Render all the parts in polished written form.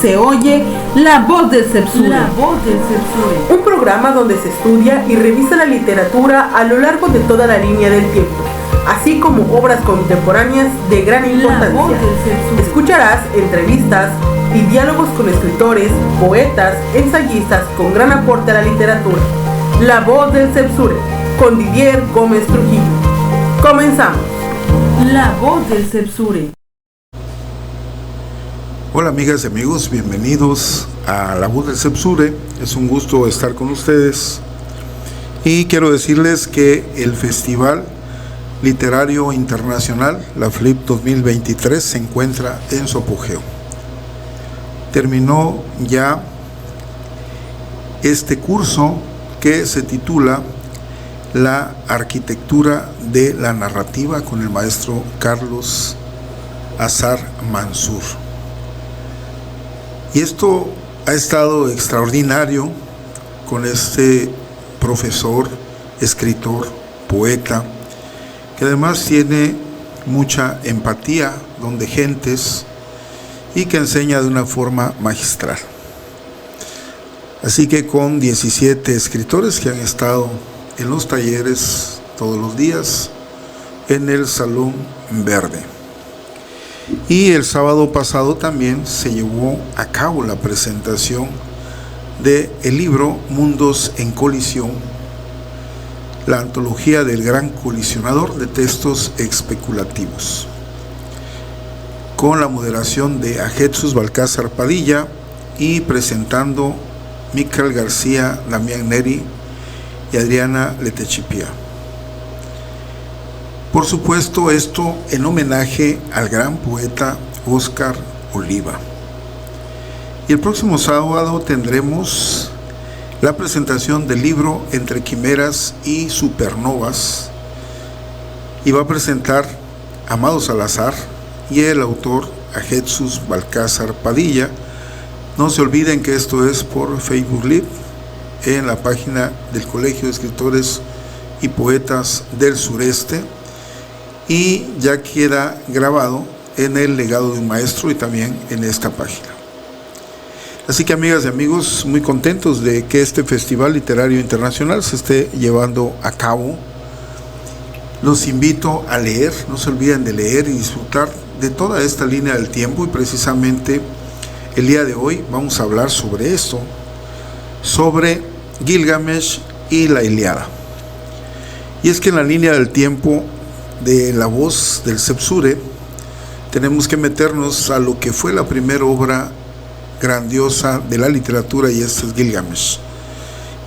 se oye La Voz del Sepsure. Un programa donde se estudia y revisa la literatura a lo largo de toda la línea del tiempo, así como obras contemporáneas de gran importancia. Escucharás entrevistas y diálogos con escritores, poetas, ensayistas con gran aporte a la literatura. La Voz del Sepsure, con Didier Gómez Trujillo. Comenzamos. La Voz del Sepsure. Hola amigas y amigos, bienvenidos a La Voz del Sepsure. Es un gusto estar con ustedes y quiero decirles que el Festival Literario Internacional, la FLIP 2023, se encuentra en su apogeo. Terminó ya este curso que se titula La Arquitectura de la Narrativa con el maestro Carlos Azar Mansur. Y esto ha estado extraordinario con este profesor, escritor, poeta, que además tiene mucha empatía, don de gentes, y que enseña de una forma magistral. Así que con 17 escritores que han estado en los talleres todos los días en el Salón Verde. Y el sábado pasado también se llevó a cabo la presentación del libro Mundos en Colisión, la antología del gran colisionador de textos especulativos, con la moderación de Jesús Balcázar Padilla y presentando Michael García, Damián Neri y Adriana Letechipia. Por supuesto, esto en homenaje al gran poeta Óscar Oliva. Y el próximo sábado tendremos la presentación del libro Entre Quimeras y Supernovas, y va a presentar Amado Salazar y el autor Jesús Balcázar Padilla. No se olviden que esto es por Facebook Live en la página del Colegio de Escritores y Poetas del Sureste, y ya queda grabado en el Legado de un Maestro y también en esta página. Así que amigas y amigos, muy contentos de que este Festival Literario Internacional se esté llevando a cabo. Los invito a leer, no se olviden de leer y disfrutar de toda esta línea del tiempo, y precisamente el día de hoy vamos a hablar sobre esto, sobre Gilgamesh y la Ilíada. Y es que en la línea del tiempo de La Voz del Sepsure tenemos que meternos a lo que fue la primera obra grandiosa de la literatura, y este es Gilgamesh.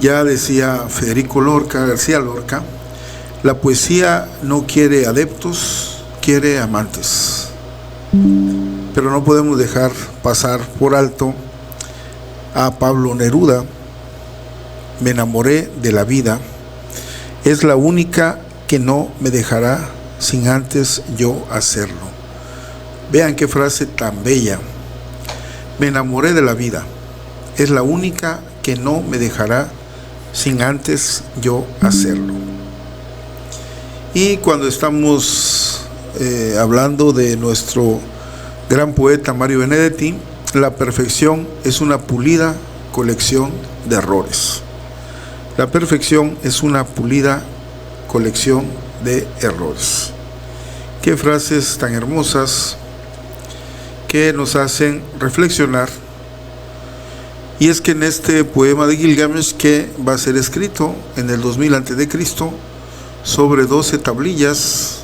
Ya decía Federico García Lorca, la poesía no quiere adeptos, quiere amantes. Pero no podemos dejar pasar por alto a Pablo Neruda. Me enamoré de la vida, es la única que no me dejará sin antes yo hacerlo. Vean qué frase tan bella. Me enamoré de la vida, es la única que no me dejará sin antes yo hacerlo. Y cuando estamos hablando de nuestro gran poeta Mario Benedetti, la perfección es una pulida colección de errores. La perfección es una pulida colección de errores. Qué frases tan hermosas que nos hacen reflexionar. Y es que en este poema de Gilgamesh, que va a ser escrito en el 2000 a.C., sobre 12 tablillas,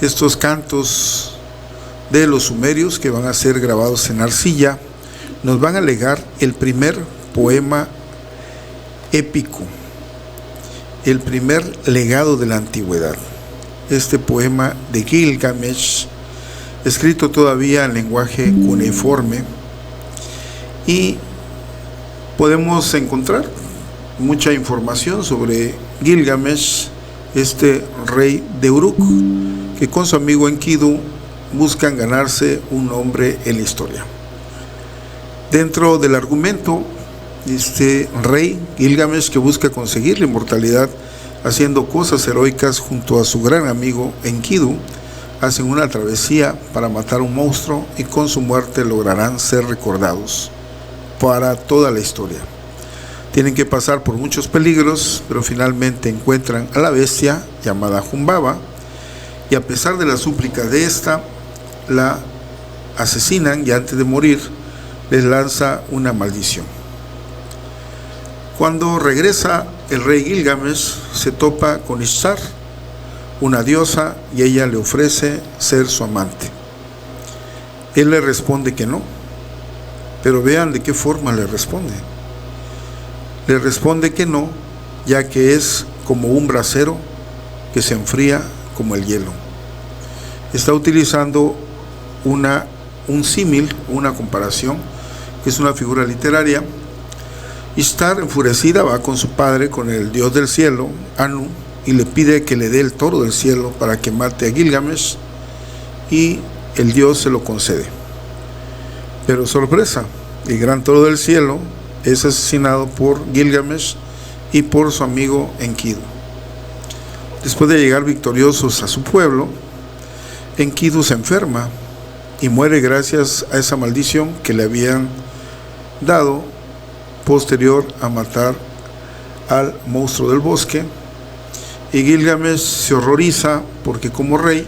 estos cantos de los sumerios que van a ser grabados en arcilla, nos van a legar el primer poema épico, el primer legado de la antigüedad. Este poema de Gilgamesh, escrito todavía en lenguaje cuneiforme, y podemos encontrar mucha información sobre Gilgamesh, este rey de Uruk, que con su amigo Enkidu buscan ganarse un nombre en la historia. Dentro del argumento, este rey Gilgamesh, que busca conseguir la inmortalidad haciendo cosas heroicas junto a su gran amigo Enkidu, hacen una travesía para matar un monstruo y con su muerte lograrán ser recordados para toda la historia. Tienen que pasar por muchos peligros, pero finalmente encuentran a la bestia llamada Humbaba, y a pesar de las súplicas de esta, la asesinan y antes de morir les lanza una maldición. Cuando regresa el rey Gilgamesh, se topa con Ishtar, una diosa, y ella le ofrece ser su amante. Él le responde que no, pero vean de qué forma le responde. Le responde que no, ya que es como un brasero que se enfría como el hielo. Está utilizando un símil, una comparación, que es una figura literaria. Ishtar, enfurecida, va con su padre, con el dios del cielo, Anu, y le pide que le dé el toro del cielo para que mate a Gilgamesh, y el dios se lo concede. Pero sorpresa, el gran toro del cielo es asesinado por Gilgamesh y por su amigo Enkidu. Después de llegar victoriosos a su pueblo, Enkidu se enferma y muere gracias a esa maldición que le habían dado posterior a matar al monstruo del bosque. Y Gilgamesh se horroriza porque como rey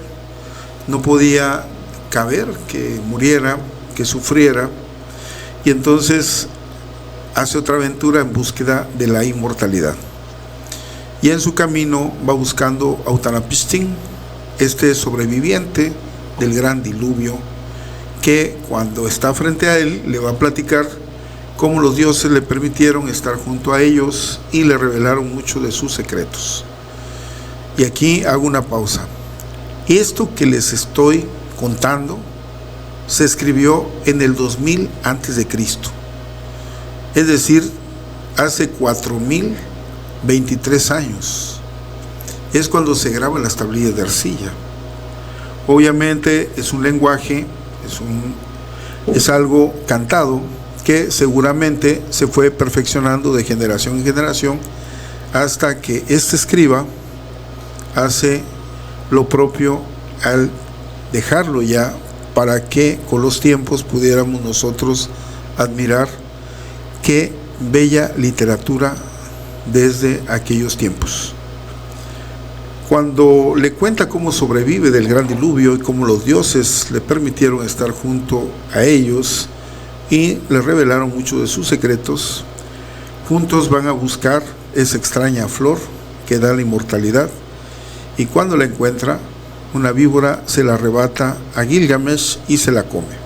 no podía caber que muriera, que sufriera, y entonces hace otra aventura en búsqueda de la inmortalidad. Y en su camino va buscando a Utnapishtim, este sobreviviente del gran diluvio, que cuando está frente a él le va a platicar cómo los dioses le permitieron estar junto a ellos y le revelaron mucho de sus secretos. Y aquí hago una pausa. Esto que les estoy contando se escribió en el 2000 a.C., es decir, hace 4023 años. Es cuando se graban las tablillas de arcilla. Obviamente es un lenguaje, es algo cantado que seguramente se fue perfeccionando de generación en generación hasta que este escriba hace lo propio al dejarlo ya para que con los tiempos pudiéramos nosotros admirar qué bella literatura desde aquellos tiempos. Cuando le cuenta cómo sobrevive del gran diluvio y cómo los dioses le permitieron estar junto a ellos y le revelaron mucho de sus secretos, juntos van a buscar esa extraña flor que da la inmortalidad, y cuando la encuentra, una víbora se la arrebata a Gilgamesh y se la come.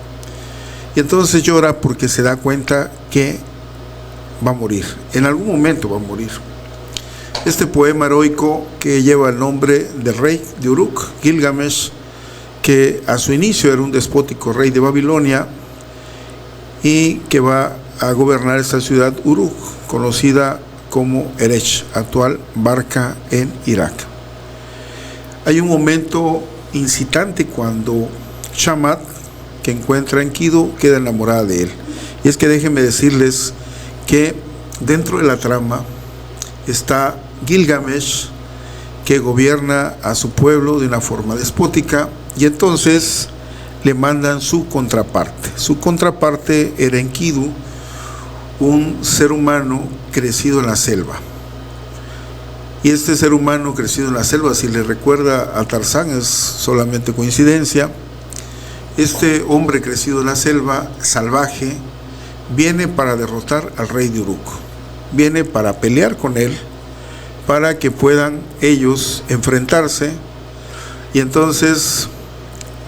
Y entonces llora porque se da cuenta que va a morir, en algún momento va a morir. Este poema heroico que lleva el nombre del rey de Uruk, Gilgamesh, que a su inicio era un despótico rey de Babilonia y que va a gobernar esta ciudad Uruk, conocida como Erech, actual Barca en Irak. Hay un momento incitante cuando Shamat, que encuentra a Enkidu, queda enamorada de él. Y es que déjenme decirles que dentro de la trama está Gilgamesh, que gobierna a su pueblo de una forma despótica, y entonces le mandan su contraparte. Su contraparte era Enkidu, un ser humano crecido en la selva. Y este ser humano crecido en la selva, si le recuerda a Tarzán, es solamente coincidencia. Este hombre crecido en la selva, salvaje, viene para derrotar al rey de Uruk. Viene para pelear con él, para que puedan ellos enfrentarse. Y entonces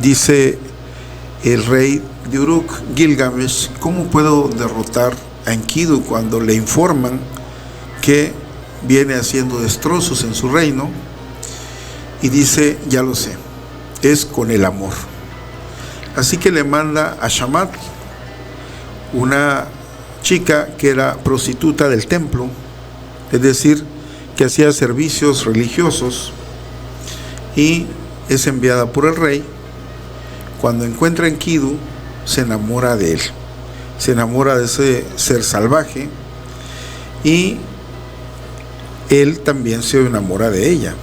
dice el rey de Uruk, Gilgamesh: ¿cómo puedo derrotar a Enkidu cuando le informan que viene haciendo destrozos en su reino? Y dice: ya lo sé, es con el amor. Así que le manda a Shamat, una chica que era prostituta del templo, es decir, que hacía servicios religiosos, y es enviada por el rey. Cuando encuentra a Enkidu, se enamora de él, se enamora de ese ser salvaje, y él también se enamora de ella.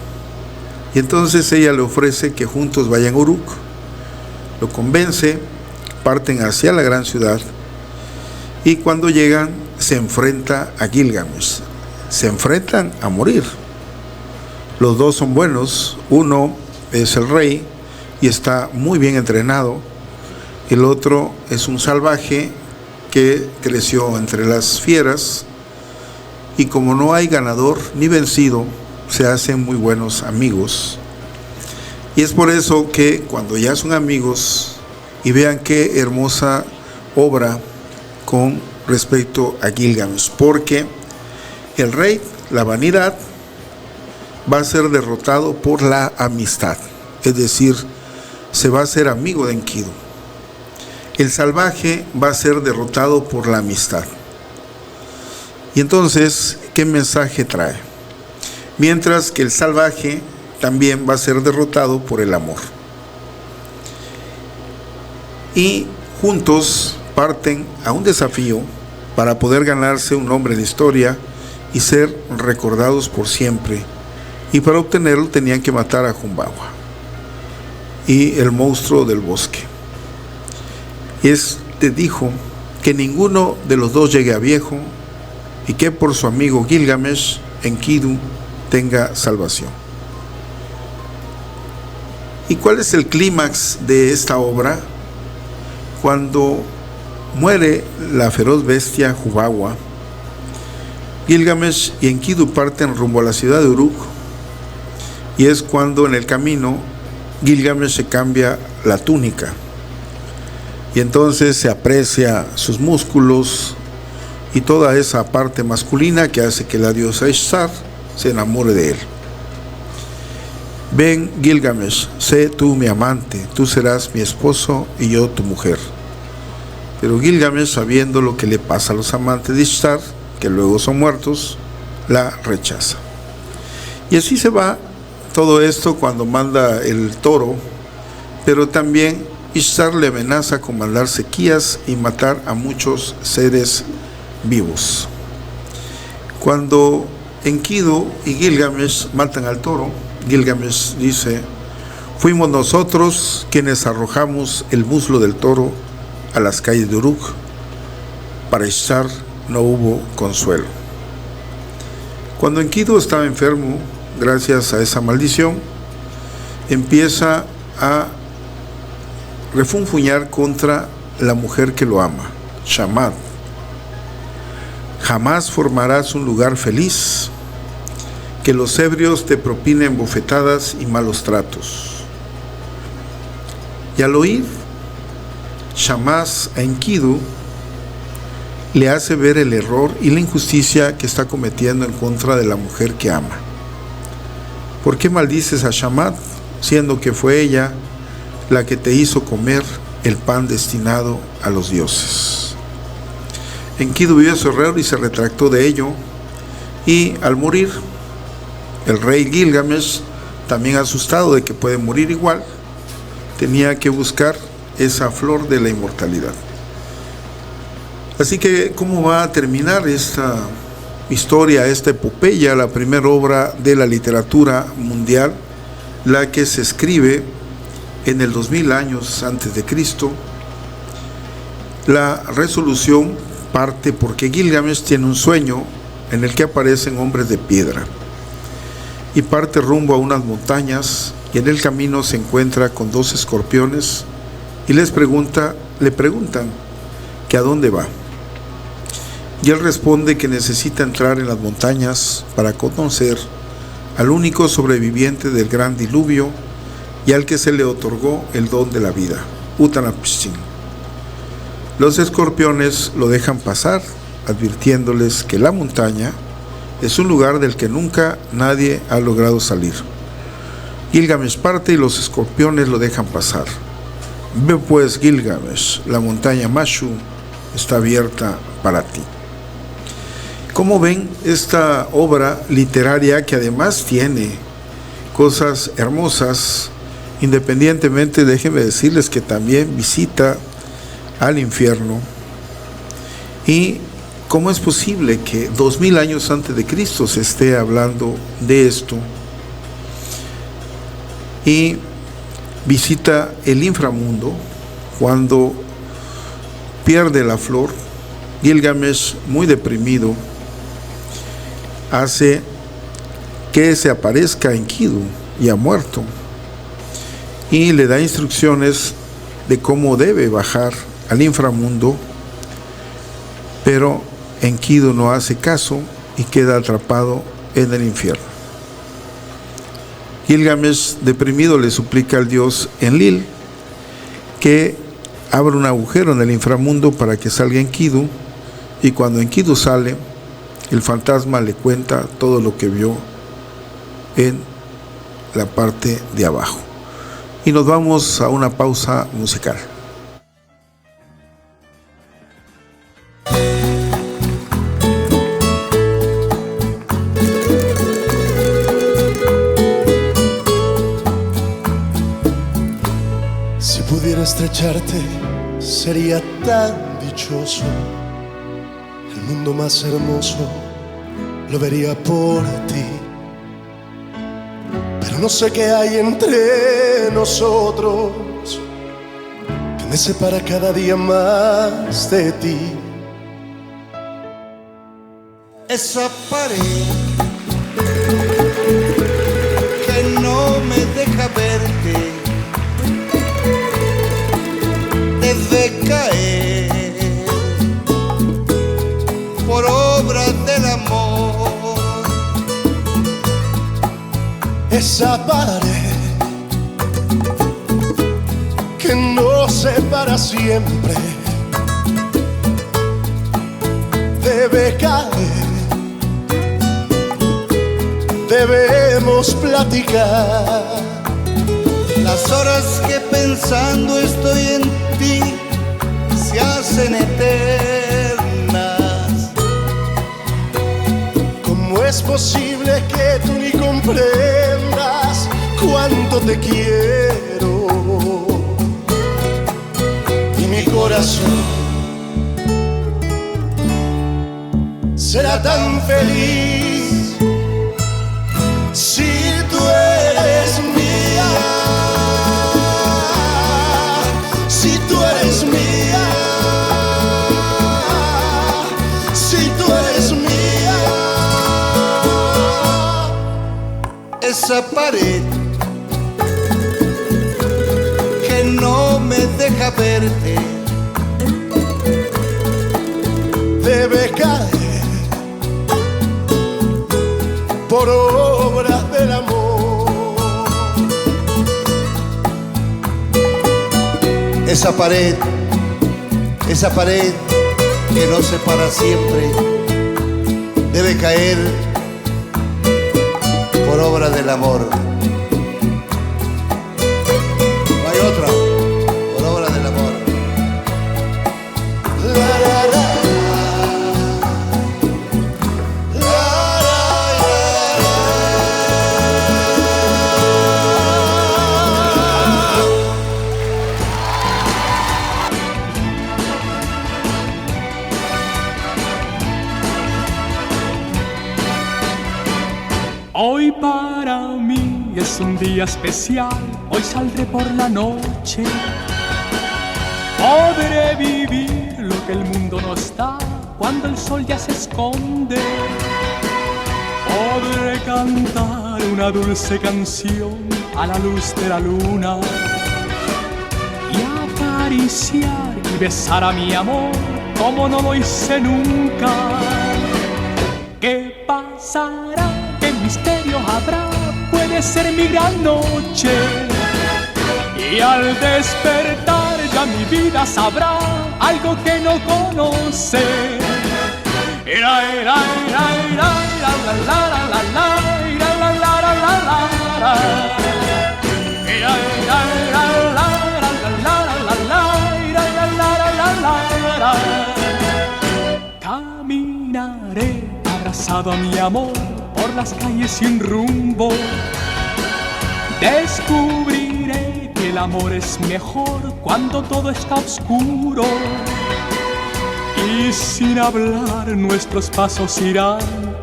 Y entonces ella le ofrece que juntos vayan a Uruk. Lo convence, parten hacia la gran ciudad y cuando llegan se enfrenta a Gilgamesh. Se enfrentan a morir. Los dos son buenos, uno es el rey y está muy bien entrenado, el otro es un salvaje que creció entre las fieras y como no hay ganador ni vencido, se hacen muy buenos amigos. Y es por eso que cuando ya son amigos y vean qué hermosa obra con respecto a Gilgamesh, porque el rey, la vanidad, va a ser derrotado por la amistad, es decir, se va a hacer amigo de Enkidu. El salvaje va a ser derrotado por la amistad. Y entonces, ¿qué mensaje trae? Mientras que el salvaje también va a ser derrotado por el amor. Y juntos parten a un desafío para poder ganarse un nombre en la historia y ser recordados por siempre. Y para obtenerlo tenían que matar a Humbaba y el monstruo del bosque. Este dijo que ninguno de los dos llegue a viejo y que por su amigo Gilgamesh, Enkidu tenga salvación. ¿Y cuál es el clímax de esta obra? Cuando muere la feroz bestia Humbaba, Gilgamesh y Enkidu parten rumbo a la ciudad de Uruk, y es cuando en el camino Gilgamesh se cambia la túnica y entonces se aprecia sus músculos y toda esa parte masculina que hace que la diosa Ishtar se enamore de él. Ven, Gilgamesh, sé tú mi amante, tú serás mi esposo y yo tu mujer. Pero Gilgamesh, sabiendo lo que le pasa a los amantes de Ishtar, que luego son muertos, la rechaza. Y así se va todo esto cuando manda el toro, pero también Ishtar le amenaza con mandar sequías y matar a muchos seres vivos. Cuando Enkidu y Gilgamesh matan al toro, Gilgamesh dice: fuimos nosotros quienes arrojamos el muslo del toro a las calles de Uruk. Para Ishtar no hubo consuelo. Cuando Enkidu estaba enfermo, gracias a esa maldición, empieza a refunfuñar contra la mujer que lo ama, Shamat. Jamás formarás un lugar feliz, que los ebrios te propinen bofetadas y malos tratos. Y al oír Shamas a Enkidu, le hace ver el error y la injusticia que está cometiendo en contra de la mujer que ama. ¿Por qué maldices a Shamat, siendo que fue ella la que te hizo comer el pan destinado a los dioses? Enkidu vio su error y se retractó de ello, y al morir, el rey Gilgamesh, también asustado de que puede morir igual, tenía que buscar esa flor de la inmortalidad. Así que, ¿cómo va a terminar esta historia, esta epopeya, la primera obra de la literatura mundial, la que se escribe en el 2000 años antes de Cristo? La resolución parte porque Gilgamesh tiene un sueño en el que aparecen hombres de piedra y parte rumbo a unas montañas, y en el camino se encuentra con 2 escorpiones y le preguntan que a dónde va. Y él responde que necesita entrar en las montañas para conocer al único sobreviviente del gran diluvio y al que se le otorgó el don de la vida, Utanapishtim. Los escorpiones lo dejan pasar, advirtiéndoles que la montaña es un lugar del que nunca nadie ha logrado salir. Gilgamesh parte y los escorpiones lo dejan pasar. Ve pues, Gilgamesh, la montaña Mashu está abierta para ti. ¿Cómo ven esta obra literaria que además tiene cosas hermosas? Independientemente, déjenme decirles que también visita al infierno. ¿Y cómo es posible que 2000 años antes de Cristo se esté hablando de esto? y visita el inframundo cuando pierde la flor. Gilgamesh, muy deprimido, hace que se aparezca Enkidu, ya muerto, y le da instrucciones de cómo debe bajar al inframundo, pero Enkidu no hace caso y queda atrapado en el infierno. Gilgamesh, deprimido, le suplica al dios Enlil que abra un agujero en el inframundo para que salga Enkidu, y cuando Enkidu sale, el fantasma le cuenta todo lo que vio en la parte de abajo. Y nos vamos a una pausa musical. Si pudiera estrecharte, sería tan dichoso. El mundo más hermoso lo vería por ti. Pero no sé qué hay entre nosotros que me separa cada día más de ti. Esa pared que no me deja verte debe caer por obra del amor. Esa pared que nos separa siempre debe caer. Debemos platicar. Las horas que pensando estoy en ti se hacen eternas. ¿Cómo es posible que tú ni comprendas cuánto te quiero? Y mi corazón será tan feliz si tú eres mía. Si tú eres mía, si tú eres mía. Esa pared que no me deja verte debe caer por obra del amor. Esa pared que nos separa siempre debe caer por obra del amor. No hay otra, por obra del amor. La, la, la. Hoy para mí es un día especial, hoy saldré por la noche. Podré vivir lo que el mundo no está cuando el sol ya se esconde. Podré cantar una dulce canción a la luz de la luna y acariciar y besar a mi amor como no lo hice nunca. ¿Qué pasará? ¿Qué misterio habrá? Puede ser mi gran noche. Y al despertar ya mi vida sabrá algo que no conoce. Caminaré abrazado a mi amor por las calles sin rumbo. Descubriré que el amor es mejor cuando todo está oscuro. Y sin hablar nuestros pasos irán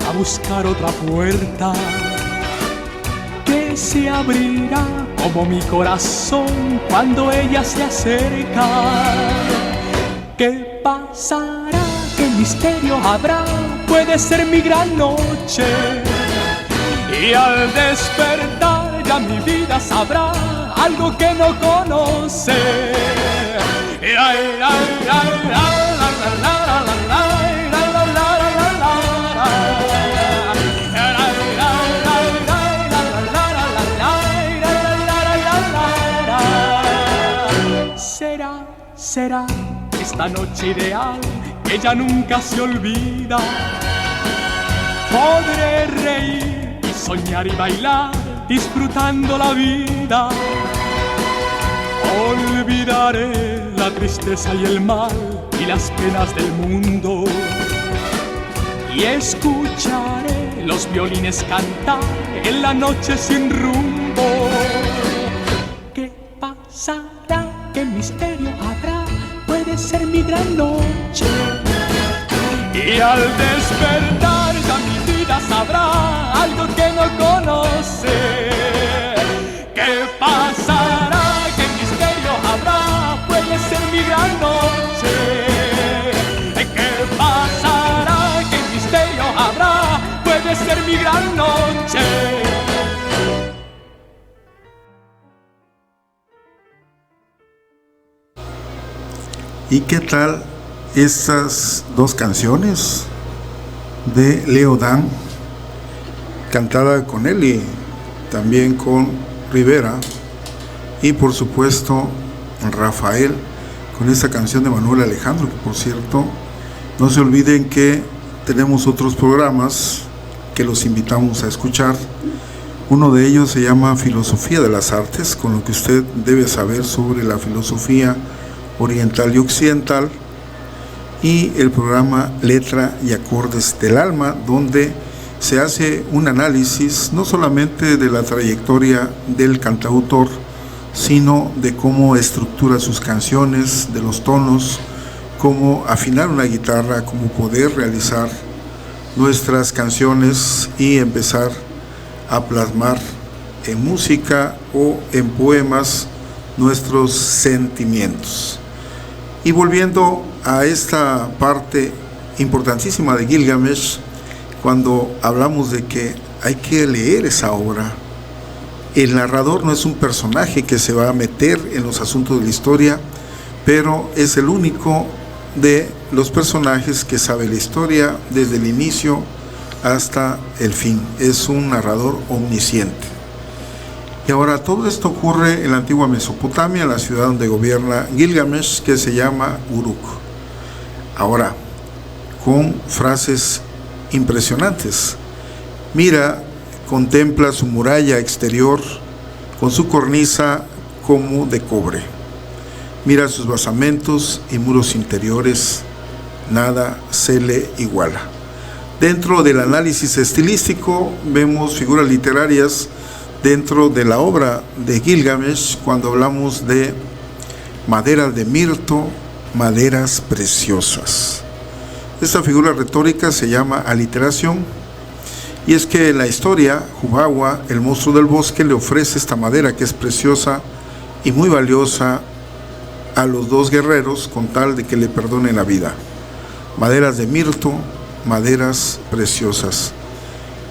a buscar otra puerta que se abrirá como mi corazón cuando ella se acerca. ¿Qué pasará? ¿Qué misterio habrá? Puede ser mi gran noche. Y al despertar ya mi vida sabrá algo que no conoce. Será esta noche ideal que ya nunca se olvida. Podré reír y soñar y bailar, disfrutando la vida. Olvidaré la tristeza y el mal y las penas del mundo. Y escucharé los violines cantar en la noche sin rumbo. ¿Qué pasará? ¿Qué misterio habrá? Puede ser mi gran noche. Y al despertar ya mi vida sabrá algo que no conoce. ¿Qué pasará? ¿Qué misterio habrá? Puede ser mi gran noche. ¿Qué pasará? ¿Qué misterio habrá? Puede ser mi gran noche. ¿Y qué tal estas dos canciones de Leo Dan, cantada con él y también con Rivera, y por supuesto Rafael, con esta canción de Manuel Alejandro, que por cierto, no se olviden que tenemos otros programas que los invitamos a escuchar. Uno de ellos se llama Filosofía de las Artes, con lo que usted debe saber sobre la filosofía oriental y occidental, y el programa Letra y Acordes del Alma, donde se hace un análisis no solamente de la trayectoria del cantautor, sino de cómo estructura sus canciones, de los tonos, cómo afinar una guitarra, cómo poder realizar nuestras canciones y empezar a plasmar en música o en poemas nuestros sentimientos. Y volviendo a esta parte importantísima de Gilgamesh, cuando hablamos de que hay que leer esa obra, el narrador no es un personaje que se va a meter en los asuntos de la historia, pero es el único de los personajes que sabe la historia desde el inicio hasta el fin. Es un narrador omnisciente. Y ahora todo esto ocurre en la antigua Mesopotamia, en la ciudad donde gobierna Gilgamesh, que se llama Uruk. Ahora, con frases impresionantes. Mira, contempla su muralla exterior con su cornisa como de cobre. Mira sus basamentos y muros interiores, nada se le iguala. Dentro del análisis estilístico vemos figuras literarias dentro de la obra de Gilgamesh cuando hablamos de maderas de mirto, maderas preciosas. Esta figura retórica se llama aliteración, y es que en la historia Hubawa, el monstruo del bosque, le ofrece esta madera que es preciosa y muy valiosa a los dos guerreros con tal de que le perdonen la vida. Maderas de mirto, maderas preciosas.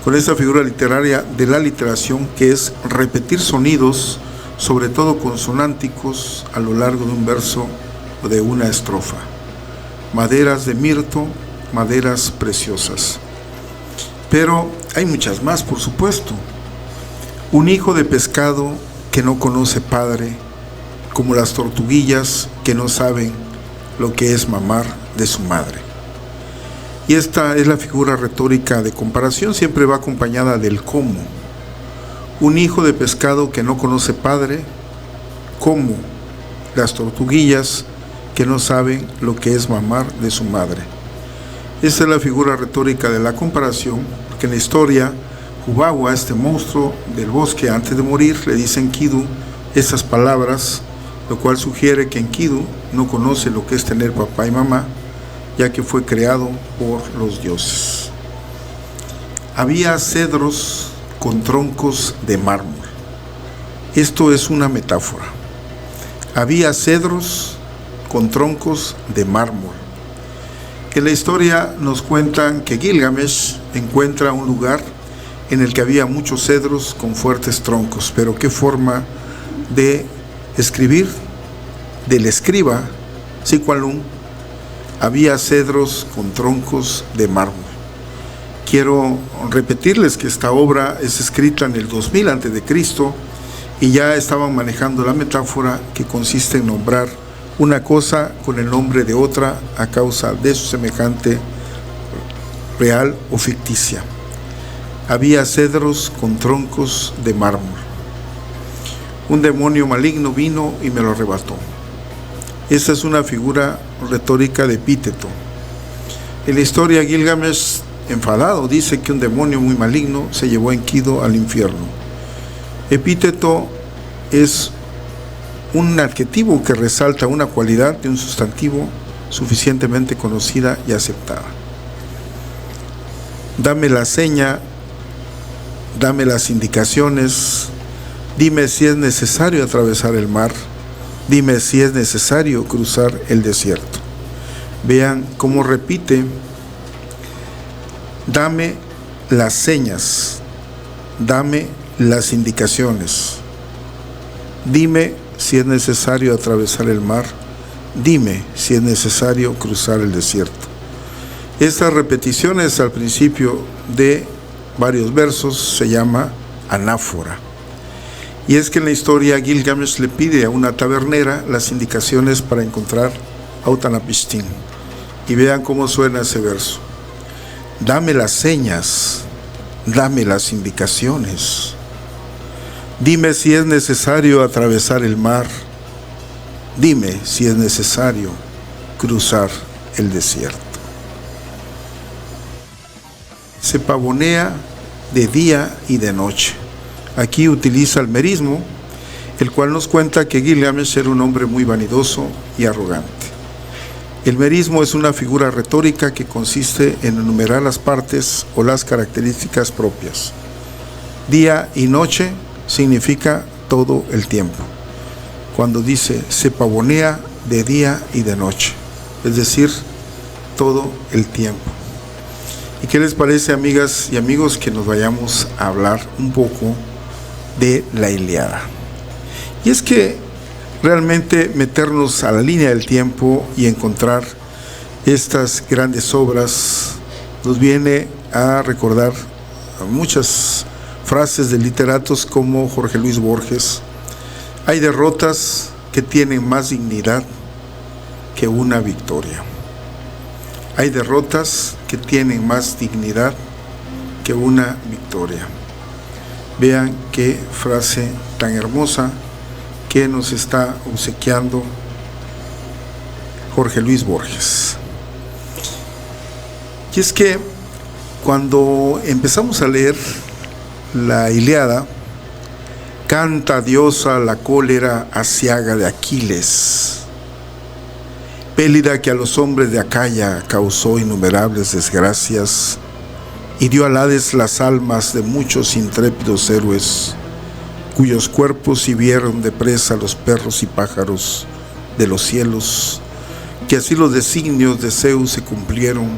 Con esta figura literaria de la literación, que es repetir sonidos, sobre todo consonánticos, a lo largo de un verso o de una estrofa. Maderas de mirto, maderas preciosas. Pero hay muchas más, por supuesto. Un hijo de pescado que no conoce padre, como las tortuguillas que no saben lo que es mamar de su madre. Y esta es la figura retórica de comparación, siempre va acompañada del cómo. Un hijo de pescado que no conoce padre, como las tortuguillas que no saben lo que es mamar de su madre. Esta es la figura retórica de la comparación, porque en la historia, Hubawa, este monstruo del bosque, antes de morir, le dice a Enkidu estas palabras, lo cual sugiere que Enkidu no conoce lo que es tener papá y mamá, ya que fue creado por los dioses. Había cedros con troncos de mármol. Esto es una metáfora. Había cedros con troncos de mármol. En la historia nos cuentan que Gilgamesh encuentra un lugar en el que había muchos cedros con fuertes troncos. Pero qué forma de escribir del escriba Siqualum. Había cedros con troncos de mármol. Quiero repetirles que esta obra es escrita en el 2000 a.C. y ya estaban manejando la metáfora que consiste en nombrar una cosa con el nombre de otra a causa de su semejante real o ficticia. Había cedros con troncos de mármol. Un demonio maligno vino y me lo arrebató. Esta es una figura retórica de epíteto. En la historia, Gilgamesh, enfadado, dice que un demonio muy maligno se llevó a Enkidu al infierno. Epíteto es un adjetivo que resalta una cualidad de un sustantivo suficientemente conocida y aceptada. Dame la seña, dame las indicaciones, dime si es necesario atravesar el mar, dime si es necesario cruzar el desierto. Vean cómo repite: dame las señas, dame las indicaciones, dime si es necesario atravesar el mar, dime si es necesario cruzar el desierto. Estas repeticiones al principio de varios versos se llama anáfora. Y es que en la historia Gilgamesh le pide a una tabernera las indicaciones para encontrar a Utnapishtim. Y vean cómo suena ese verso: dame las señas, dame las indicaciones, dime si es necesario atravesar el mar, dime si es necesario cruzar el desierto. Se pavonea de día y de noche. Aquí utiliza el merismo, el cual nos cuenta que Gilgamesh era un hombre muy vanidoso y arrogante. El merismo es una figura retórica que consiste en enumerar las partes o las características propias. Día y noche significa todo el tiempo. Cuando dice se pavonea de día y de noche, es decir, todo el tiempo. ¿Y qué les parece, amigas y amigos, que nos vayamos a hablar un poco de la Ilíada? Y es que realmente meternos a la línea del tiempo y encontrar estas grandes obras nos viene a recordar muchas frases de literatos como Jorge Luis Borges. Hay derrotas que tienen más dignidad que una victoria. Hay derrotas que tienen más dignidad que una victoria. Vean qué frase tan hermosa que nos está obsequiando Jorge Luis Borges. Y es que cuando empezamos a leer la Ilíada, canta diosa la cólera aciaga de Aquiles, pélida que a los hombres de Acaya causó innumerables desgracias, hirió al Hades las almas de muchos intrépidos héroes, cuyos cuerpos sirvieron de presa a los perros y pájaros de los cielos, que así los designios de Zeus se cumplieron,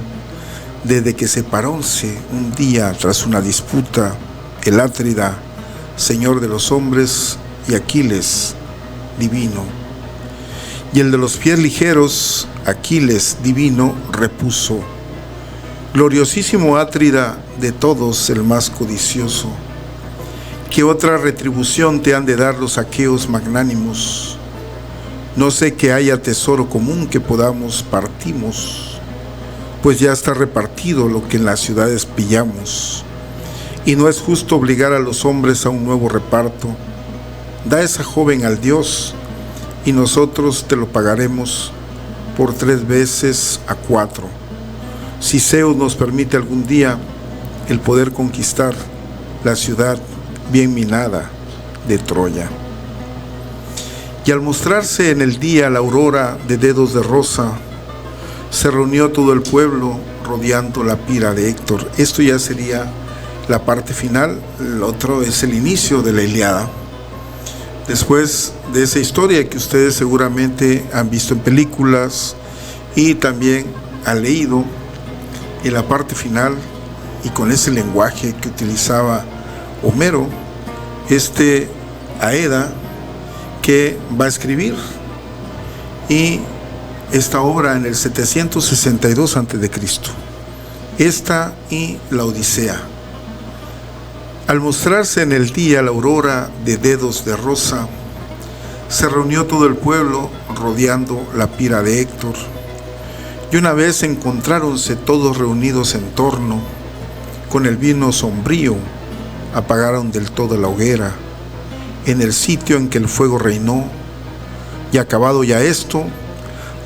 desde que separóse un día tras una disputa el Átrida, señor de los hombres, y Aquiles, divino. Y el de los pies ligeros, Aquiles, divino, repuso: gloriosísimo Átrida, de todos el más codicioso, ¿qué otra retribución te han de dar los aqueos magnánimos? No sé que haya tesoro común que podamos partimos, pues ya está repartido lo que en las ciudades pillamos, y no es justo obligar a los hombres a un nuevo reparto. Da esa joven al Dios, y nosotros te lo pagaremos por 3 veces a 4, si Zeus nos permite algún día el poder conquistar la ciudad bien minada de Troya. Y al mostrarse en el día la aurora de dedos de rosa, se reunió todo el pueblo rodeando la pira de Héctor. Esto ya sería la parte final, el otro es el inicio de la Ilíada. Después de esa historia que ustedes seguramente han visto en películas y también han leído, en la parte final y con ese lenguaje que utilizaba Homero, Aeda, que va a escribir y esta obra en el 762 a.C., esta y la Odisea. Al mostrarse en el día la aurora de dedos de rosa, se reunió todo el pueblo rodeando la pira de Héctor, y una vez encontráronse todos reunidos en torno, con el vino sombrío, apagaron del todo la hoguera, en el sitio en que el fuego reinó, y acabado ya esto,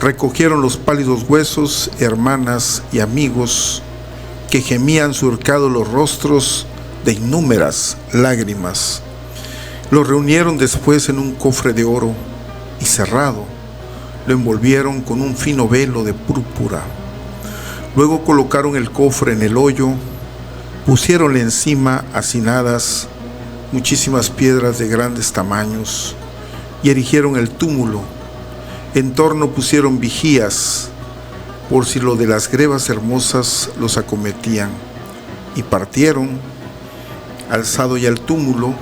recogieron los pálidos huesos, hermanas y amigos, que gemían surcados los rostros de innúmeras lágrimas. Los reunieron después en un cofre de oro y cerrado, lo envolvieron con un fino velo de púrpura. Luego colocaron el cofre en el hoyo, pusiéronle encima hacinadas muchísimas piedras de grandes tamaños y erigieron el túmulo. En torno pusieron vigías por si lo de las grebas hermosas los acometían, y partieron, alzado ya el túmulo.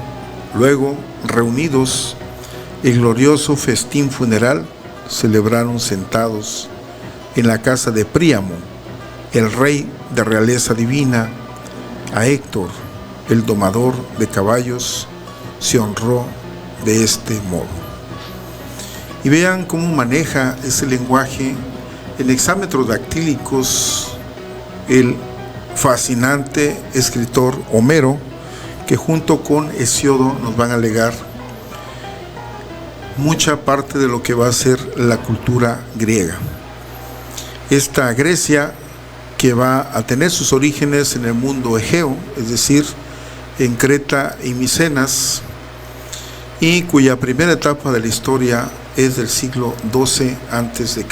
Luego, reunidos, el glorioso festín funeral celebraron sentados en la casa de Príamo, el rey de realeza divina. A Héctor, el domador de caballos, se honró de este modo. Y vean cómo maneja ese lenguaje en hexámetros dactílicos el fascinante escritor Homero, que junto con Hesíodo nos van a legar mucha parte de lo que va a ser la cultura griega. Esta Grecia, que va a tener sus orígenes en el mundo egeo, es decir, en Creta y Micenas, y cuya primera etapa de la historia es del siglo XII a.C.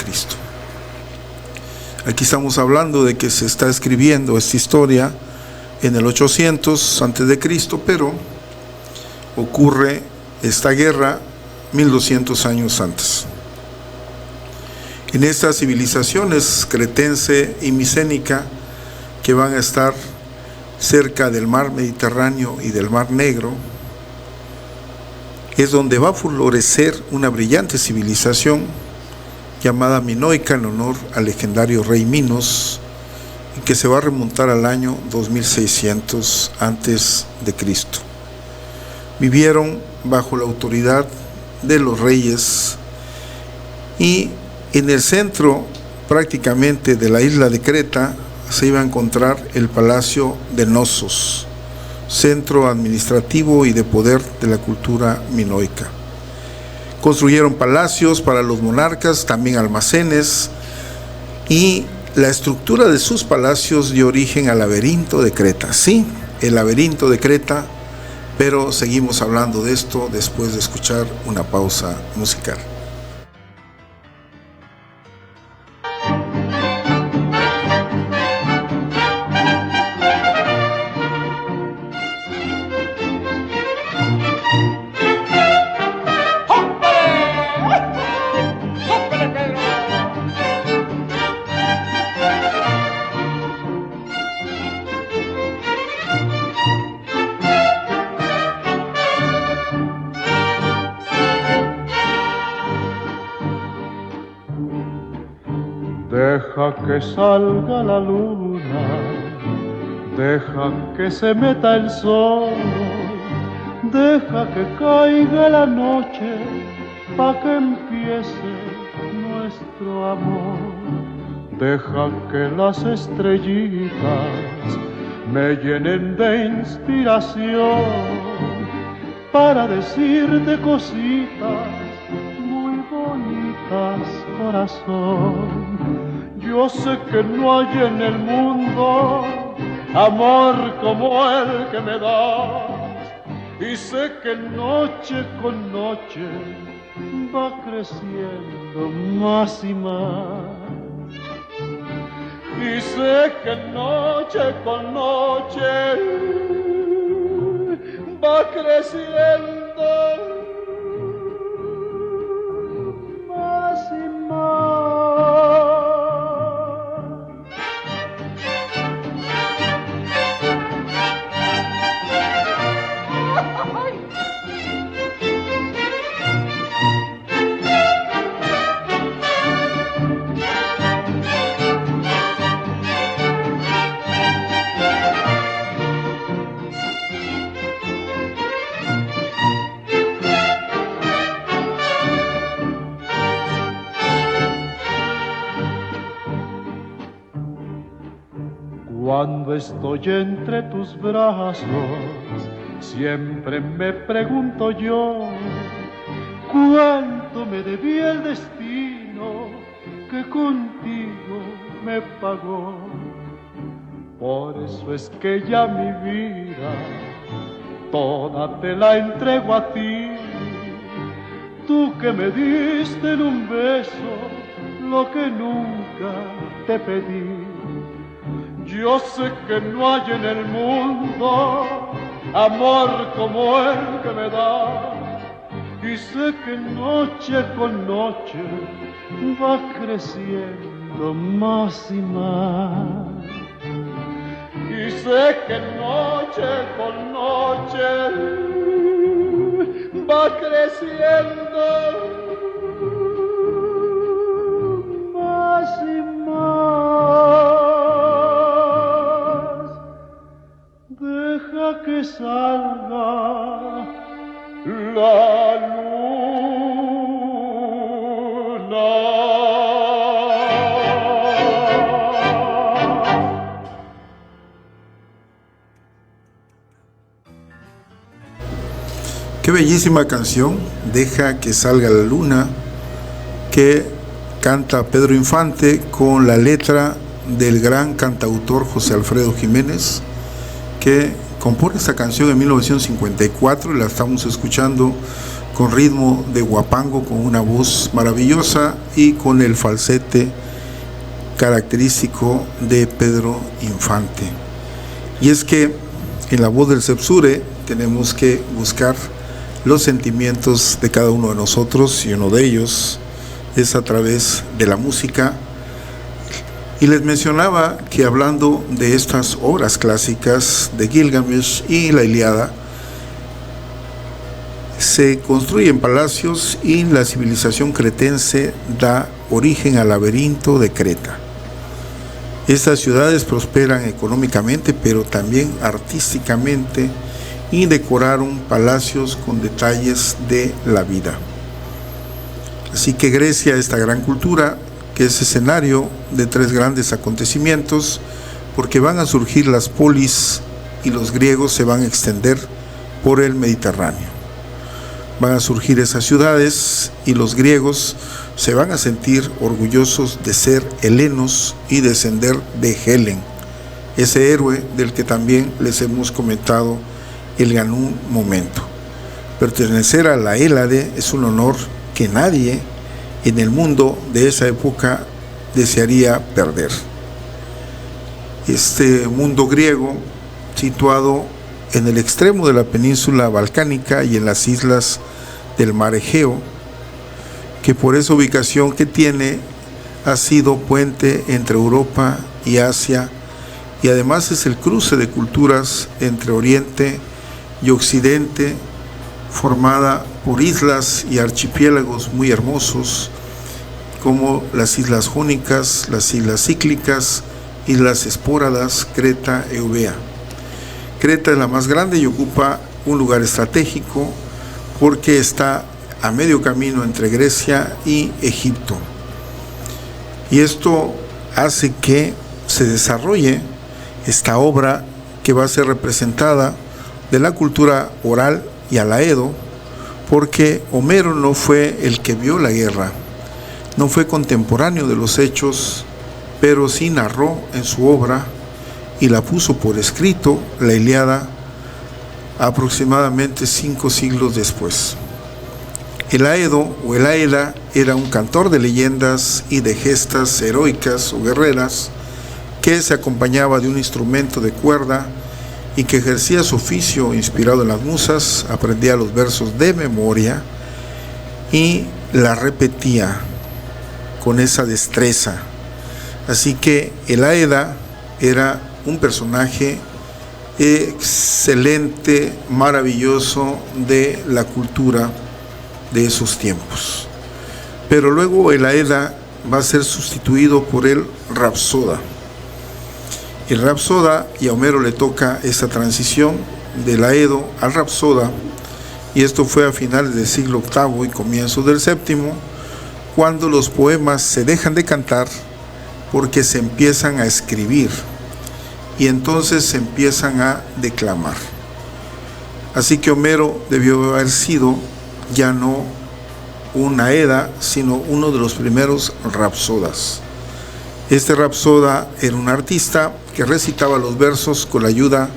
Aquí estamos hablando de que se está escribiendo esta historia en el 800 a.C., pero ocurre esta guerra 1200 años antes. En estas civilizaciones cretense y micénica, que van a estar cerca del mar Mediterráneo y del mar Negro, es donde va a florecer una brillante civilización llamada minoica, en honor al legendario rey Minos, y que se va a remontar al año 2600 antes de Cristo. Vivieron bajo la autoridad de los reyes, y en el centro prácticamente de la isla de Creta se iba a encontrar el palacio de Knossos, centro administrativo y de poder de la cultura minoica. Construyeron palacios para los monarcas, también almacenes, y la estructura de sus palacios dio origen al laberinto de Creta. Sí, el laberinto de Creta, pero seguimos hablando de esto después de escuchar una pausa musical. Deja que salga la luna, deja que se meta el sol, deja que caiga la noche, pa' que empiece nuestro amor. Deja que las estrellitas me llenen de inspiración para decirte cositas muy bonitas, corazón. Yo sé que no hay en el mundo amor como el que me das, y sé que noche con noche va creciendo más y más. Y sé que noche con noche va creciendo Cuando estoy entre tus brazos, siempre me pregunto yo, ¿cuánto me debía el destino que contigo me pagó? Por eso es que ya mi vida toda te la entrego a ti, tú que me diste en un beso lo que nunca te pedí. Yo sé que no hay en el mundo amor como el que me das, y sé que noche con noche va creciendo más y más. Y sé que noche con noche va creciendo más y más. Deja que salga la luna. Qué bellísima canción, Deja que salga la luna, que canta Pedro Infante con la letra del gran cantautor José Alfredo Jiménez, que compone esta canción en 1954 y la estamos escuchando con ritmo de guapango, con una voz maravillosa y con el falsete característico de Pedro Infante. Y es que en la voz del Sepsure tenemos que buscar los sentimientos de cada uno de nosotros, y uno de ellos es a través de la música. Y les mencionaba que hablando de estas obras clásicas de Gilgamesh y la Ilíada, se construyen palacios y la civilización cretense da origen al laberinto de Creta. Estas ciudades prosperan económicamente, pero también artísticamente, y decoraron palacios con detalles de la vida. Así que Grecia, esta gran cultura, que es escenario de tres grandes acontecimientos, porque van a surgir las polis y los griegos se van a extender por el Mediterráneo. Van a surgir esas ciudades y los griegos se van a sentir orgullosos de ser helenos y descender de Helen, ese héroe del que también les hemos comentado en algún momento. Pertenecer a la Hélade es un honor que nadie en el mundo de esa época desearía perder. Este mundo griego, situado en el extremo de la península balcánica y en las islas del mar Egeo, que por esa ubicación que tiene ha sido puente entre Europa y Asia, y además es el cruce de culturas entre Oriente y Occidente, formada por islas y archipiélagos muy hermosos, como las islas jónicas, las islas cíclicas, islas espóradas, Creta, Eubea. Creta es la más grande y ocupa un lugar estratégico porque está a medio camino entre Grecia y Egipto. Y esto hace que se desarrolle esta obra que va a ser representada de la cultura oral y alaedo, porque Homero no fue el que vio la guerra, no fue contemporáneo de los hechos, pero sí narró en su obra y la puso por escrito, la Ilíada, aproximadamente 5 siglos después. El Aedo o el Aeda era un cantor de leyendas y de gestas heroicas o guerreras que se acompañaba de un instrumento de cuerda y que ejercía su oficio inspirado en las musas, aprendía los versos de memoria y la repetía con esa destreza. Así que el Aeda era un personaje excelente, maravilloso de la cultura de esos tiempos. Pero luego el Aeda va a ser sustituido por el Rapsoda. El Rapsoda, y a Homero le toca esa transición del Aedo al Rapsoda, y esto fue a finales del siglo VIII y comienzos del VII, cuando los poemas se dejan de cantar porque se empiezan a escribir y entonces se empiezan a declamar. Así que Homero debió haber sido ya no un Aeda, sino uno de los primeros rapsodas. Este rapsoda era un artista que recitaba los versos con la ayuda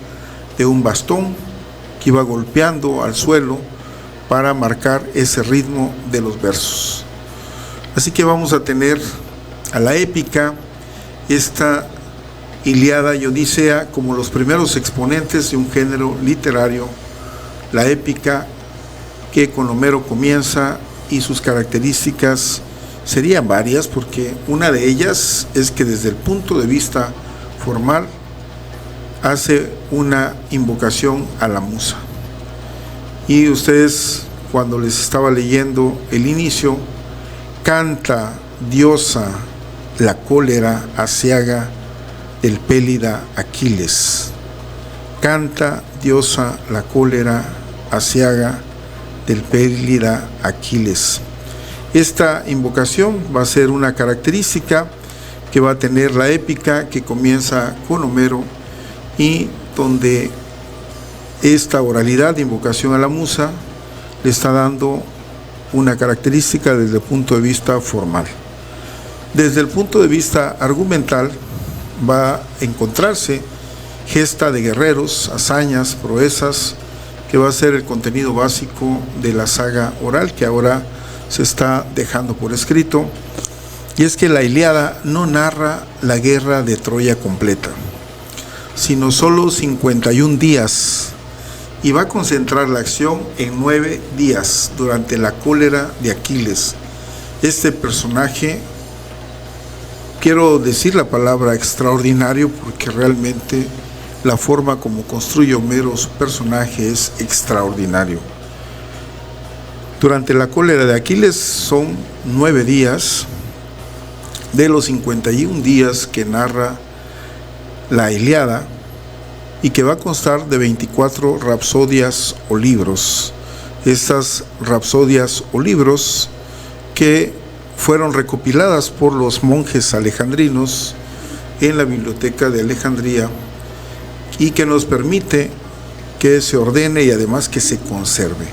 de un bastón que iba golpeando al suelo para marcar ese ritmo de los versos. Así que vamos a tener a la épica, esta Ilíada y Odisea, como los primeros exponentes de un género literario, la épica que con Homero comienza, y sus características serían varias, porque una de ellas es que desde el punto de vista formal hace una invocación a la musa. Y ustedes, cuando les estaba leyendo el inicio, canta diosa la cólera aciaga del pélida Aquiles. Canta diosa la cólera aciaga del pélida Aquiles. Esta invocación va a ser una característica que va a tener la épica, que comienza con Homero y donde esta oralidad de invocación a la musa le está dando una característica desde el punto de vista formal. Desde el punto de vista argumental va a encontrarse gesta de guerreros, hazañas, proezas, que va a ser el contenido básico de la saga oral que ahora se está dejando por escrito. Y es que la Ilíada no narra la guerra de Troya completa, sino solo 51 días, y va a concentrar la acción en 9 días durante la cólera de Aquiles. Este personaje, quiero decir la palabra extraordinario, porque realmente la forma como construye Homero su personaje es extraordinario. Durante la cólera de Aquiles son 9 días de los 51 días que narra la Ilíada, y que va a constar de 24 rapsodias o libros. Estas rapsodias o libros que fueron recopiladas por los monjes alejandrinos en la biblioteca de Alejandría, y que nos permite que se ordene y además que se conserve.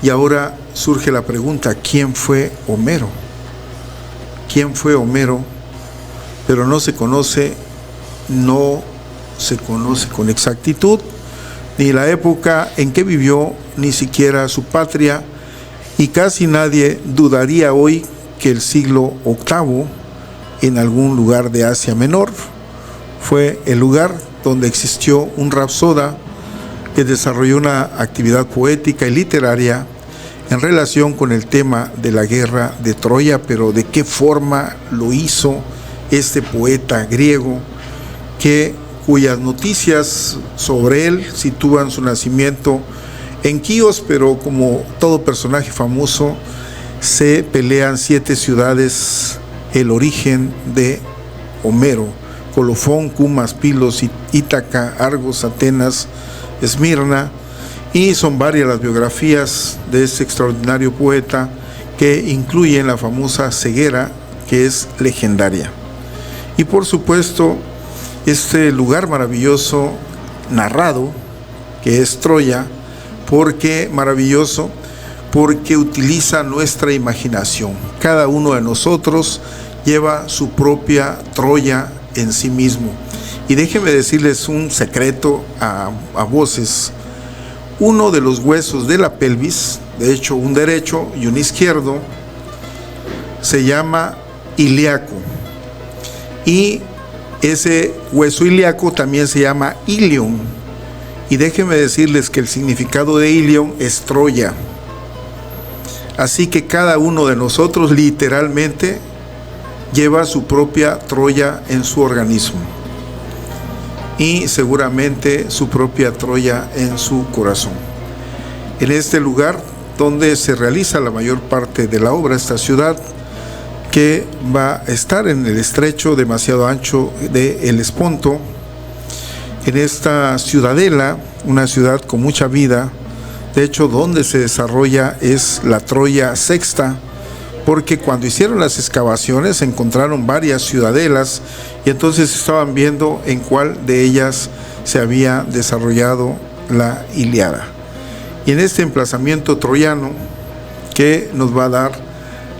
Y ahora surge la pregunta: ¿quién fue Homero? ¿Quién fue Homero? Pero no se conoce con exactitud ni la época en que vivió, ni siquiera su patria, y casi nadie dudaría hoy que el siglo VIII, en algún lugar de Asia Menor, fue el lugar donde existió un rapsoda que desarrolló una actividad poética y literaria en relación con el tema de la guerra de Troya. Pero ¿de qué forma lo hizo este poeta griego, cuyas noticias sobre él sitúan su nacimiento en Quíos, pero como todo personaje famoso se pelean 7 ciudades el origen de Homero: Colofón, Cumas, Pilos, Ítaca, Argos, Atenas, Esmirna, y son varias las biografías de este extraordinario poeta, que incluyen la famosa ceguera, que es legendaria. Y por supuesto, este lugar maravilloso narrado, que es Troya. ¿Por qué maravilloso? Porque utiliza nuestra imaginación. Cada uno de nosotros lleva su propia Troya en sí mismo. Y déjenme decirles un secreto a voces. Uno de los huesos de la pelvis, de hecho un derecho y un izquierdo, se llama ilíaco. Y ese hueso ilíaco también se llama ilion. Y déjenme decirles que el significado de ilion es Troya. Así que cada uno de nosotros literalmente lleva su propia Troya en su organismo y seguramente su propia Troya en su corazón. En este lugar donde se realiza la mayor parte de la obra, esta ciudad que va a estar en el estrecho demasiado ancho de Helesponto, en esta ciudadela, una ciudad con mucha vida. De hecho, donde se desarrolla es la Troya Sexta, porque cuando hicieron las excavaciones encontraron varias ciudadelas y entonces estaban viendo en cuál de ellas se había desarrollado la Ilíada. Y en este emplazamiento troyano que nos va a dar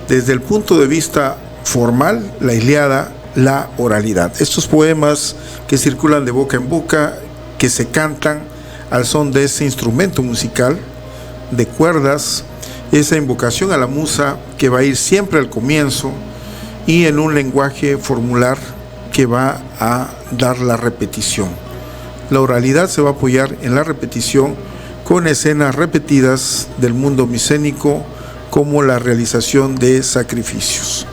desde el punto de vista formal la Ilíada, la oralidad. Estos poemas que circulan de boca en boca, que se cantan al son de ese instrumento musical de cuerdas, esa invocación a la musa que va a ir siempre al comienzo y en un lenguaje formular que va a dar la repetición. La oralidad se va a apoyar en la repetición con escenas repetidas del mundo micénico como la realización de sacrificios.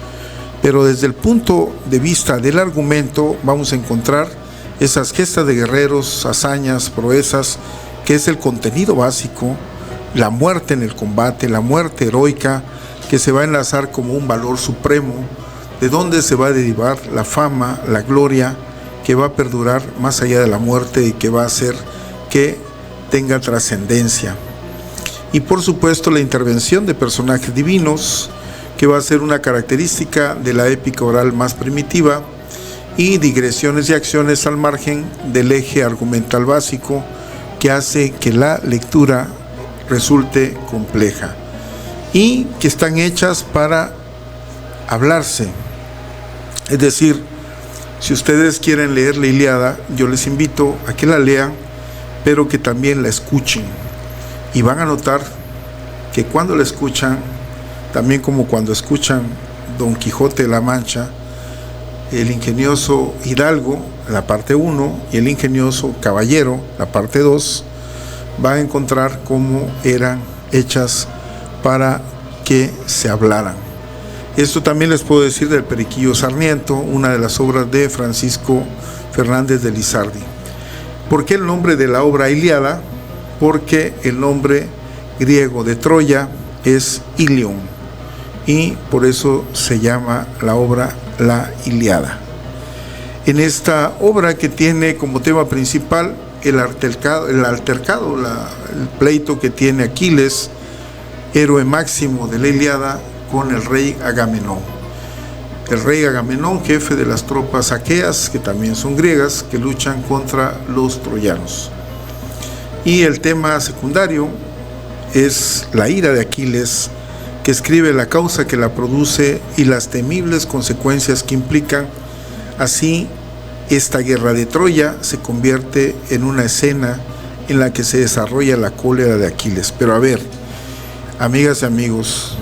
Pero desde el punto de vista del argumento vamos a encontrar esas gestas de guerreros, hazañas, proezas, que es el contenido básico, la muerte en el combate, la muerte heroica, que se va a enlazar como un valor supremo, de donde se va a derivar la fama, la gloria, que va a perdurar más allá de la muerte y que va a hacer que tenga trascendencia. Y por supuesto la intervención de personajes divinos, que va a ser una característica de la épica oral más primitiva, y digresiones y acciones al margen del eje argumental básico que hace que la lectura resulte compleja y que están hechas para hablarse. Es decir, si ustedes quieren leer la Ilíada, yo les invito a que la lean, pero que también la escuchen, y van a notar que cuando la escuchan, también como cuando escuchan Don Quijote de la Mancha, el ingenioso hidalgo, la parte 1, y el ingenioso caballero, la parte 2, va a encontrar cómo eran hechas para que se hablaran. Esto también les puedo decir del Periquillo Sarmiento, una de las obras de Francisco Fernández de Lizardi. ¿Por qué el nombre de la obra Ilíada? Porque el nombre griego de Troya es Ilion, y por eso se llama la obra la Ilíada. En esta obra, que tiene como tema principal el pleito que tiene Aquiles, héroe máximo de la Ilíada, con el rey Agamenón. El rey Agamenón, jefe de las tropas aqueas, que también son griegas, que luchan contra los troyanos. Y el tema secundario es la ira de Aquiles, que escribe la causa que la produce y las temibles consecuencias que implican. Así, esta guerra de Troya se convierte en una escena en la que se desarrolla la cólera de Aquiles. Pero a ver, amigas y amigos,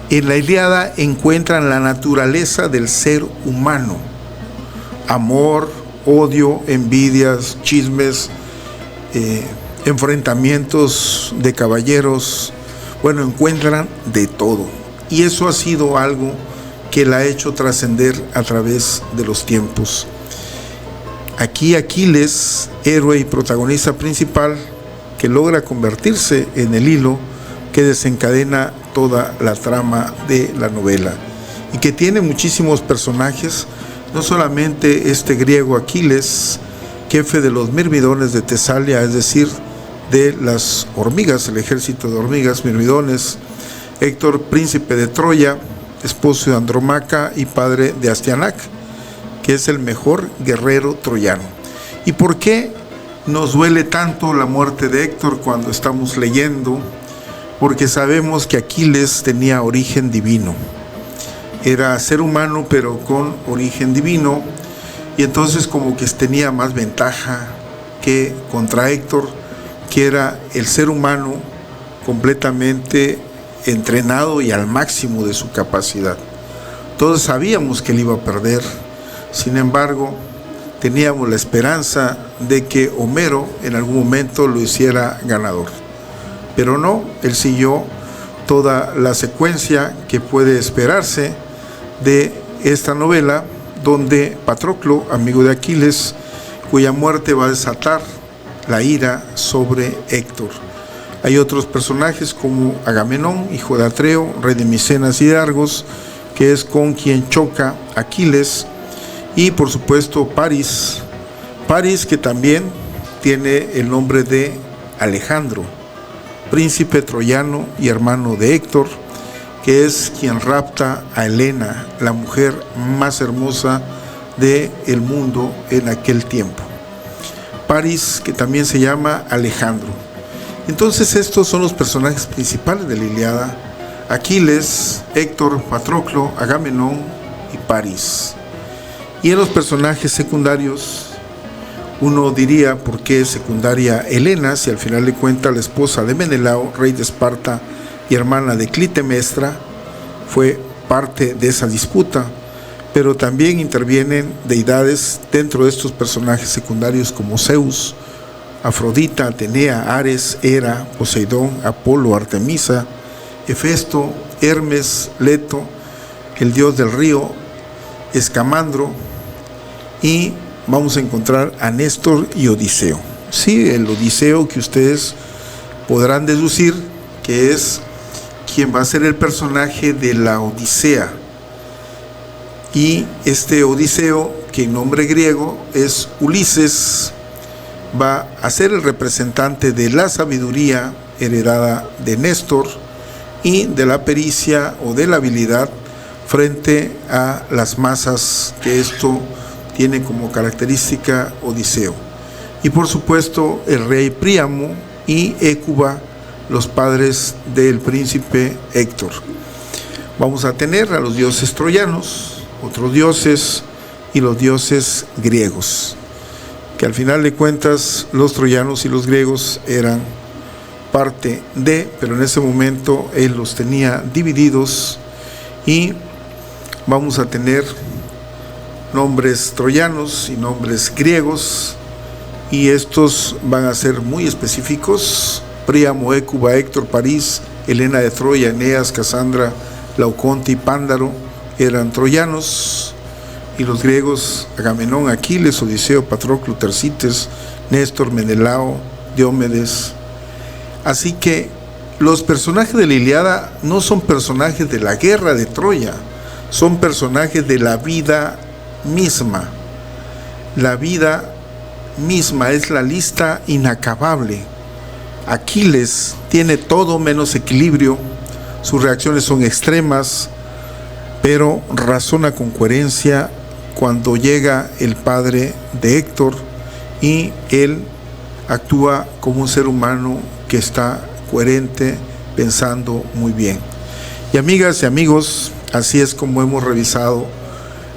en la Ilíada encuentran la naturaleza del ser humano: amor, odio, envidias, chismes, enfrentamientos de caballeros. Bueno, encuentran de todo, y eso ha sido algo que la ha hecho trascender a través de los tiempos. Aquí Aquiles, héroe y protagonista principal, que logra convertirse en el hilo que desencadena toda la trama de la novela, y que tiene muchísimos personajes, no solamente este griego Aquiles, jefe de los mirmidones de Tesalia, es decir, de las hormigas, el ejército de hormigas, mirmidones; Héctor, príncipe de Troya, esposo de Andromaca y padre de Astianac, que es el mejor guerrero troyano. ¿Y por qué nos duele tanto la muerte de Héctor cuando estamos leyendo? Porque sabemos que Aquiles tenía origen divino. Era ser humano, pero con origen divino, y entonces como que tenía más ventaja que contra Héctor, que era el ser humano completamente entrenado y al máximo de su capacidad. Todos sabíamos que él iba a perder, sin embargo, teníamos la esperanza de que Homero en algún momento lo hiciera ganador. Pero no, él siguió toda la secuencia que puede esperarse de esta novela, donde Patroclo, amigo de Aquiles, cuya muerte va a desatar la ira sobre Héctor. Hay otros personajes como Agamenón, hijo de Atreo, rey de Micenas y de Argos, que es con quien choca Aquiles, y por supuesto París, que también tiene el nombre de Alejandro, príncipe troyano y hermano de Héctor, que es quien rapta a Helena, la mujer más hermosa del mundo en aquel tiempo. París, que también se llama Alejandro. Entonces estos son los personajes principales de la Ilíada: Aquiles, Héctor, Patroclo, Agamenón y París. Y en los personajes secundarios, uno diría, ¿por qué secundaria Helena? Si al final de cuentas la esposa de Menelao, rey de Esparta y hermana de Clitemnestra, fue parte de esa disputa. Pero también intervienen deidades dentro de estos personajes secundarios como Zeus, Afrodita, Atenea, Ares, Hera, Poseidón, Apolo, Artemisa, Hefesto, Hermes, Leto, el dios del río, Escamandro, y vamos a encontrar a Néstor y Odiseo. Sí, el Odiseo que ustedes podrán deducir que es quien va a ser el personaje de la Odisea. Y este Odiseo, que en nombre griego es Ulises, va a ser el representante de la sabiduría heredada de Néstor y de la pericia o de la habilidad frente a las masas, que esto tiene como característica Odiseo. Y por supuesto el rey Príamo y Hécuba, los padres del príncipe Héctor. Vamos a tener a los dioses troyanos, otros dioses y los dioses griegos, que al final de cuentas los troyanos y los griegos eran parte de, pero en ese momento él los tenía divididos, y vamos a tener nombres troyanos y nombres griegos, y estos van a ser muy específicos: Príamo, Hécuba, Héctor, París, Helena de Troya, Eneas, Casandra, Laoconte y Pándaro eran troyanos, y los griegos: Agamenón, Aquiles, Odiseo, Patroclo, Tersites, Néstor, Menelao, Diomedes. Así que los personajes de la Ilíada no son personajes de la guerra de Troya, son personajes de la vida misma. La vida misma es la lista inacabable. Aquiles tiene todo menos equilibrio, sus reacciones son extremas, pero razona con coherencia cuando llega el padre de Héctor, y él actúa como un ser humano que está coherente, pensando muy bien. Y amigas y amigos, así es como hemos revisado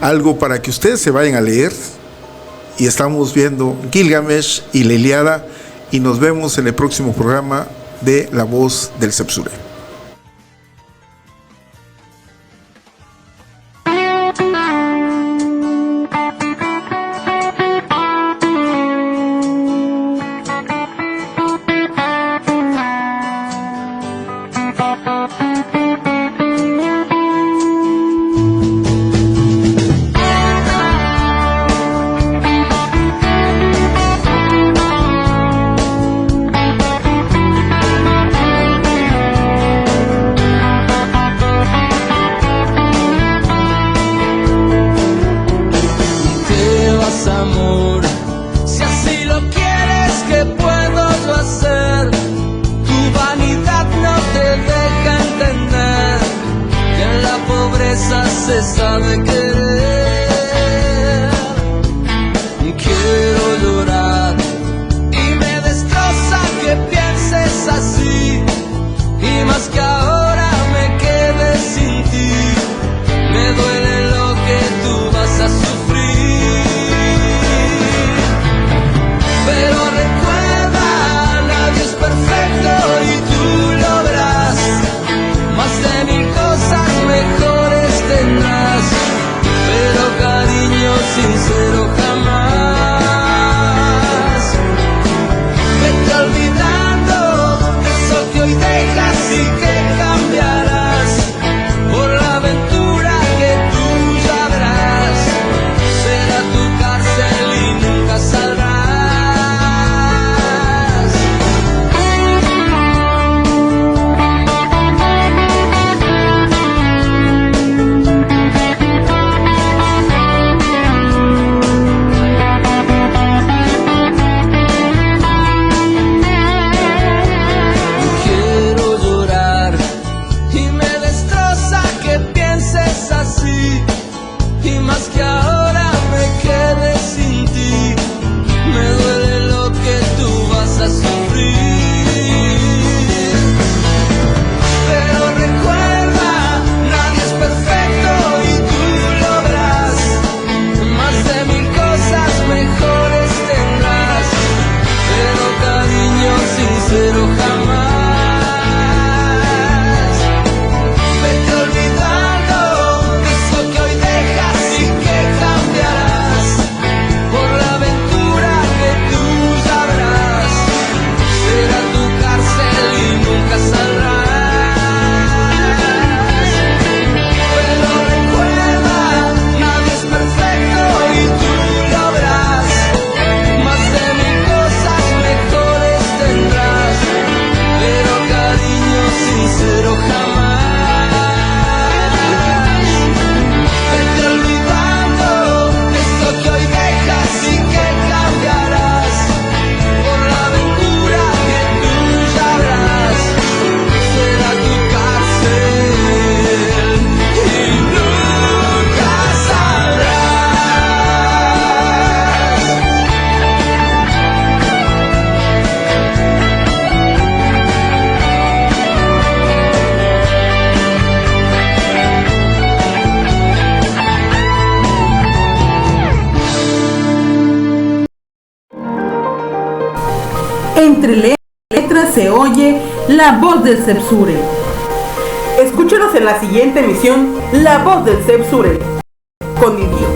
algo para que ustedes se vayan a leer, y estamos viendo Gilgamesh y la Ilíada, y nos vemos en el próximo programa de La Voz del Sepsure. entre letras se oye la voz del Cepsure. Escúchenos en la siguiente emisión, La Voz del Cepsure, con Didio.